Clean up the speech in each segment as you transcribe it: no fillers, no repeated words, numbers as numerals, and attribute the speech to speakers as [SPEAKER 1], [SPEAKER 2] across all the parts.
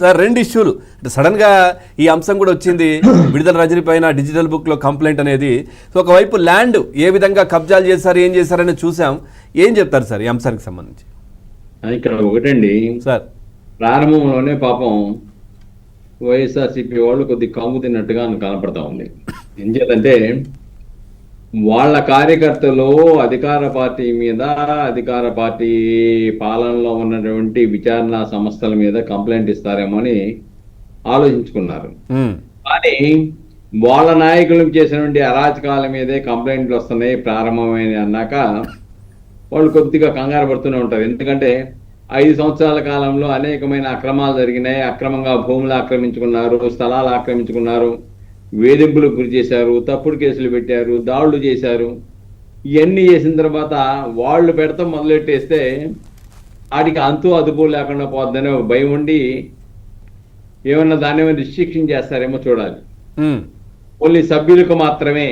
[SPEAKER 1] Sir రెండు ఇష్యూలు అంటే సడన్గా ఈ అంశం కూడా వచ్చింది. విడుదల రజనీ పైన డిజిటల్ బుక్లో కంప్లైంట్ అనేది. సో ఒకవైపు ల్యాండ్ ఏ విధంగా కబ్జాలు చేశారు, ఏం చేశారని చూసాం. ఏం చెప్తారు సార్ ఈ అంశానికి సంబంధించి?
[SPEAKER 2] ఇక్కడ ఒకటండి
[SPEAKER 1] సార్,
[SPEAKER 2] ప్రారంభంలోనే పాపం వైఎస్ఆర్సీపీ వాళ్ళు కొద్ది కమ్ము తిన్నట్టుగా కనపడతా ఉంది. ఏం చేద్దంటే వాళ్ళ కార్యకర్తలు అధికార పార్టీ మీద, అధికార పార్టీ పాలనలో ఉన్నటువంటి విచారణ సంస్థల మీద కంప్లైంట్ ఇస్తారేమో అని ఆలోచించుకున్నారు. కానీ వాళ్ళ నాయకులకు చేసినటువంటి అరాచకాల మీదే కంప్లైంట్లు వస్తున్నాయి ప్రారంభమైన అన్నాక వాళ్ళు కొద్దిగా కంగారు పడుతూనే ఉంటారు. ఎందుకంటే 5 సంవత్సరాల కాలంలో అనేకమైన అక్రమాలు జరిగినాయి. అక్రమంగా భూములు ఆక్రమించుకున్నారు, స్థలాలు ఆక్రమించుకున్నారు, వేధింపులకు గురి చేశారు, తప్పుడు కేసులు పెట్టారు, దాడులు చేశారు. ఇవన్నీ చేసిన తర్వాత వాళ్ళు పెడతాం మొదలెట్టేస్తే వాటికి అంతు అదుపు లేకుండా పోద్దనే భయం ఉండి ఏమన్నా దాన్ని ఏమైనా రిస్ట్రిక్షన్ చేస్తారేమో చూడాలి. ఓన్లీ సభ్యులకు మాత్రమే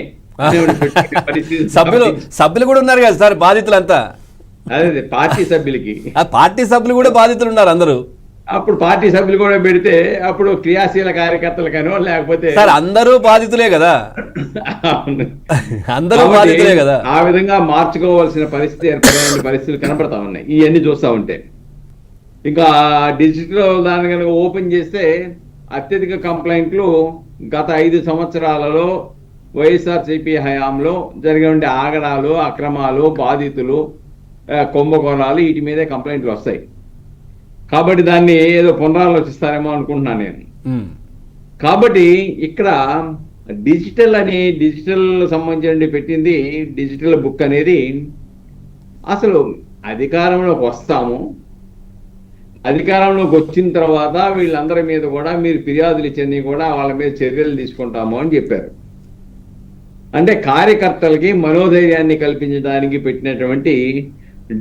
[SPEAKER 1] సభ్యులు కూడా ఉన్నారు కదా సార్ బాధితులంతా.
[SPEAKER 2] అదే పార్టీ సభ్యులకి,
[SPEAKER 1] పార్టీ సభ్యులు కూడా బాధితులు ఉన్నారు అందరూ.
[SPEAKER 2] అప్పుడు పార్టీ సభ్యులు కూడా పెడితే అప్పుడు క్రియాశీల కార్యకర్తలకనో లేకపోతే
[SPEAKER 1] సార్ అందరూ బాధితులే కదా, అందరూ బాధితులే కదా.
[SPEAKER 2] ఆ విధంగా మార్చుకోవాల్సిన పరిస్థితి ఏర్పడే పరిస్థితులు కనపడతా ఉన్నాయి ఇవన్నీ చూస్తా ఉంటే. ఇంకా డిజిటల్ దాని కనుక ఓపెన్ చేస్తే అత్యధిక కంప్లైంట్లు గత 5 సంవత్సరాలలో వైఎస్ఆర్సీపీ హయాంలో జరిగిన ఆగడాలు, అక్రమాలు, బాధితులు, కుంభకోణాలు వీటి మీదే కంప్లైంట్లు వస్తాయి. కాబట్టి దాన్ని ఏదో పునరాలోచిస్తారేమో అనుకుంటున్నాను నేను. కాబట్టి ఇక్కడ డిజిటల్ సంబంధించి పెట్టింది డిజిటల్ బుక్ అనేది అసలు అధికారంలోకి వస్తాము, అధికారంలోకి వచ్చిన తర్వాత వీళ్ళందరి మీద కూడా మీరు ఫిర్యాదులు ఇచ్చింది కూడా వాళ్ళ మీద చర్యలు తీసుకుంటాము అని చెప్పారు. అంటే కార్యకర్తలకి మనోధైర్యాన్ని కల్పించడానికి పెట్టినటువంటి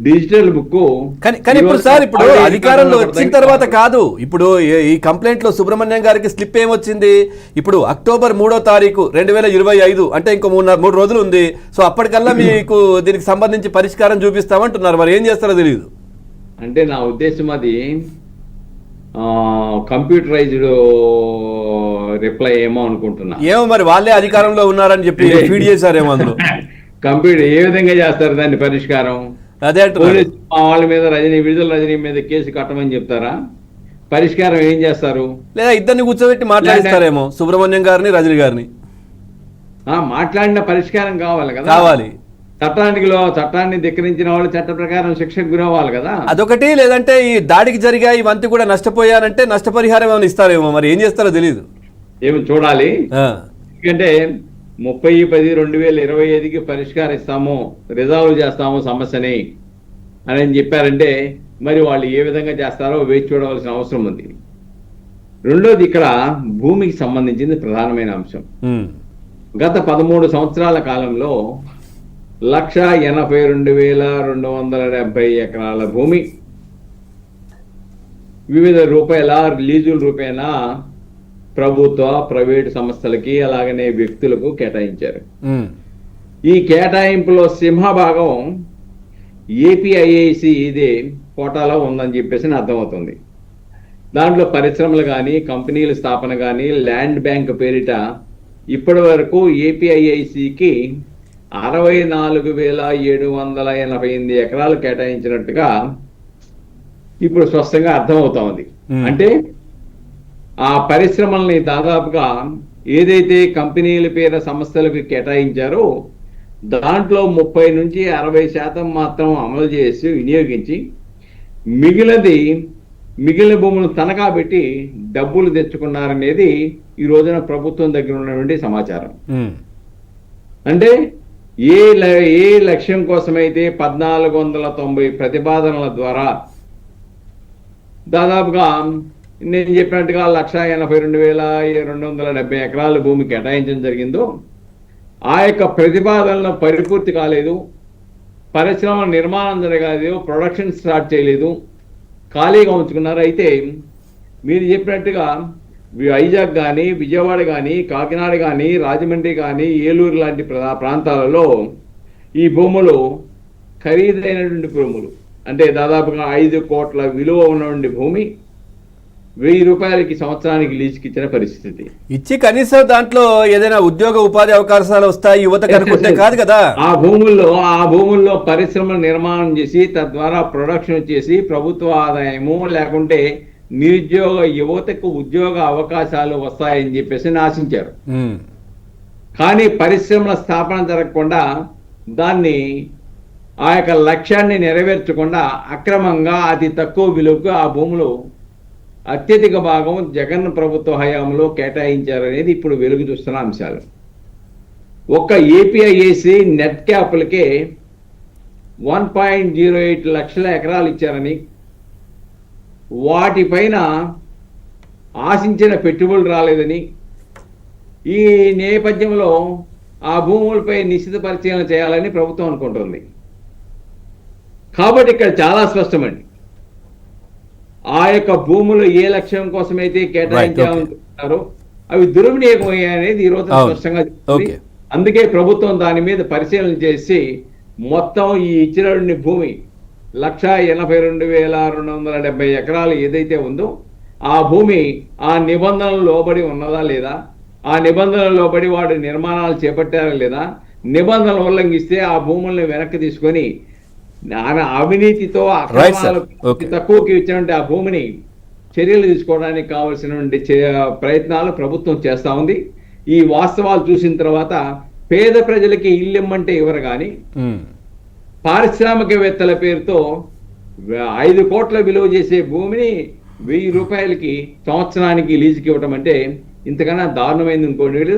[SPEAKER 2] డిజిటల్ బుక్.
[SPEAKER 1] కానీ ఇప్పుడు సార్ ఇప్పుడు అధికారంలో వచ్చిన తర్వాత కాదు, ఇప్పుడు ఈ కంప్లైంట్ లో సుబ్రహ్మణ్యం గారికి స్లిప్ ఏమొచ్చింది, ఇప్పుడు అక్టోబర్ 3వ తారీఖు 2025 అంటే ఇంకో 3 రోజులు ఉంది. సో అప్పటికల్లా మీకు దీనికి సంబంధించి పరిష్కారం చూపిస్తామంటున్నారు. మరి ఏం చేస్తారో తెలియదు.
[SPEAKER 2] అంటే నా ఉద్దేశం అది కంప్యూటరైజ్డ్ రిప్లై ఏమో అనుకుంటున్నా.
[SPEAKER 1] ఏమో మరి వాళ్ళే అధికారంలో ఉన్నారని చెప్పి ఫీడ్ చేశారేమో అందులో.
[SPEAKER 2] కంప్యూటర్ ఏ విధంగా చేస్తారు దాన్ని పరిష్కారం?
[SPEAKER 1] అదే
[SPEAKER 2] వాళ్ళ మీద విడుదల రజనీ మీద కేసు కట్టమని చెప్తారా? పరిష్కారం ఏం చేస్తారు?
[SPEAKER 1] లేదా ఇద్దరిని కూర్చోబెట్టి మాట్లాడిస్తారేమో, సుబ్రహ్మణ్యం గారిని, రజనీ గారిని.
[SPEAKER 2] మాట్లాడిన పరిష్కారం కావాలి కదా,
[SPEAKER 1] కావాలి.
[SPEAKER 2] చట్టాన్ని ధిక్కరించిన వాళ్ళు చట్ట ప్రకారం శిక్షకు గురవ్వాలి కదా.
[SPEAKER 1] అదొకటి. లేదంటే ఈ దాడికి జరిగా ఇవంతా కూడా నష్టపోయారంటే నష్టపరిహారం ఏమైనా ఇస్తారేమో, మరి ఏం చేస్తారో తెలియదు.
[SPEAKER 2] ఏమి చూడాలి. ఎందుకంటే 30/10/2025కి పరిష్కరిస్తాము, రిజాల్వ్ చేస్తాము సమస్యని అని చెప్పారంటే మరి వాళ్ళు ఏ విధంగా చేస్తారో వేచి చూడవలసిన అవసరం ఉంది. రెండోది ఇక్కడ భూమికి సంబంధించింది ప్రధానమైన అంశం. గత 13 సంవత్సరాల కాలంలో 182,270 ఎకరాల భూమి వివిధ రూపాయల లీజుల రూపేణా ప్రభుత్వ, ప్రైవేటు సంస్థలకి అలాగనే వ్యక్తులకు కేటాయించారు. ఈ కేటాయింపులో సింహభాగం ఏపీఐఐసి ఇదే కోటాలో ఉందని చెప్పేసి అర్థమవుతుంది. దాంట్లో పరిశ్రమలు కానీ, కంపెనీల స్థాపన కానీ, ల్యాండ్ బ్యాంక్ పేరిట ఇప్పటి వరకు ఏపీఐఐసికి 64,788 ఎకరాలు కేటాయించినట్టుగా ఇప్పుడు స్పష్టంగా అర్థమవుతా ఉంది. అంటే ఆ పరిశ్రమల్ని దాదాపుగా ఏదైతే కంపెనీల పేరు సంస్థలకు కేటాయించారో దాంట్లో 30 నుంచి 60% మాత్రం అమలు చేసి వినియోగించి మిగిలిన భూములను తనఖా పెట్టి డబ్బులు తెచ్చుకున్నారనేది ఈ రోజున ప్రభుత్వం దగ్గర ఉన్నటువంటి సమాచారం. అంటే ఏ లక్ష్యం కోసమైతే 1490 ప్రతిపాదనల ద్వారా దాదాపుగా నేను చెప్పినట్టుగా 182,270 ఎకరాల భూమి కేటాయించడం జరిగిందో ఆ యొక్క ప్రతిపాదనలు పరిపూర్తి కాలేదు, పరిశ్రమల నిర్మాణం జరగలేదు, ప్రొడక్షన్ స్టార్ట్ చేయలేదు, ఖాళీగా ఉంచుకున్నారు. అయితే మీరు చెప్పినట్టుగా వైజాగ్ కానీ, విజయవాడ కానీ, కాకినాడ కానీ, రాజమండ్రి కానీ, ఏలూరు లాంటి ప్రాంతాలలో ఈ భూములు ఖరీదైనటువంటి భూములు, అంటే దాదాపుగా 5 కోట్ల విలువ ఉన్నటువంటి భూమి ₹1000 సంవత్సరానికి లీజుకి ఇచ్చిన పరిస్థితి.
[SPEAKER 1] ఇచ్చి కనీసం దాంట్లో ఏదైనా ఉద్యోగ ఉపాధి అవకాశాలు వస్తాయి యువతకు అనుకుంటే కాదు కదా.
[SPEAKER 2] ఆ భూముల్లో పరిశ్రమలు నిర్మాణం చేసి తద్వారా ప్రొడక్షన్ చేసి ప్రభుత్వ ఆదాయము లేకుంటే నిరుద్యోగ యువతకు ఉద్యోగ అవకాశాలు వస్తాయని చెప్పేసి ఆశించారు. కానీ పరిశ్రమల స్థాపన జరగకుండా దాన్ని ఆ యొక్క లక్ష్యాన్ని నెరవేర్చకుండా అక్రమంగా అతి తక్కువ విలువకు ఆ భూములు అత్యధిక భాగం జగన్ ప్రభుత్వ హయాంలో కేటాయించారనేది ఇప్పుడు వెలుగు చూస్తున్న అంశాలు. ఒక్క ఏపీఐఏసి నెట్ క్యాపిటల్కే 1.08 లక్షల ఎకరాలు ఇచ్చారని, వాటిపైన ఆశించిన పెట్టుబడులు రాలేదని, ఈ నేపథ్యంలో ఆ భూములపై నిశ్చిత పరిశీలన చేయాలని ప్రభుత్వం అనుకుంటుంది. కాబట్టి ఇక్కడ చాలా స్పష్టమండి, ఆ యొక్క భూములు ఏ లక్ష్యం కోసమైతే కేటాయించాలనుకుంటున్నారో అవి దుర్వినియోగం అయ్యాయనేది ఈ రోజు స్పష్టంగా చెప్తుంది. అందుకే ప్రభుత్వం దాని మీద పరిశీలన చేసి మొత్తం ఈ ఇచ్చిన భూమి 1,82,270 ఎకరాలు ఏదైతే ఉందో ఆ భూమి ఆ నిబంధనలు లోబడి ఉన్నదా లేదా, ఆ నిబంధనలు లోబడి వాడు నిర్మాణాలు చేపట్టారా లేదా, నిబంధనలు ఉల్లంఘిస్తే ఆ భూముల్ని వెనక్కి తీసుకొని అవినీతితో తక్కువకి ఇచ్చినటువంటి ఆ భూమిని చర్యలు తీసుకోవడానికి కావలసినటువంటి ప్రయత్నాలు ప్రభుత్వం చేస్తా ఉంది. ఈ వాస్తవాలు చూసిన తర్వాత పేద ప్రజలకి ఇల్లు ఇమ్మంటే ఇవ్వరు కానీ పారిశ్రామికవేత్తల పేరుతో 5 కోట్ల విలువ చేసే భూమిని ₹1000 సంవత్సరానికి లీజుకి ఇవ్వటం అంటే ఇంతకన్నా దారుణమైంది ఇంకోటి.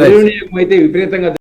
[SPEAKER 2] దుర్వినియోగం అయితే విపరీతంగా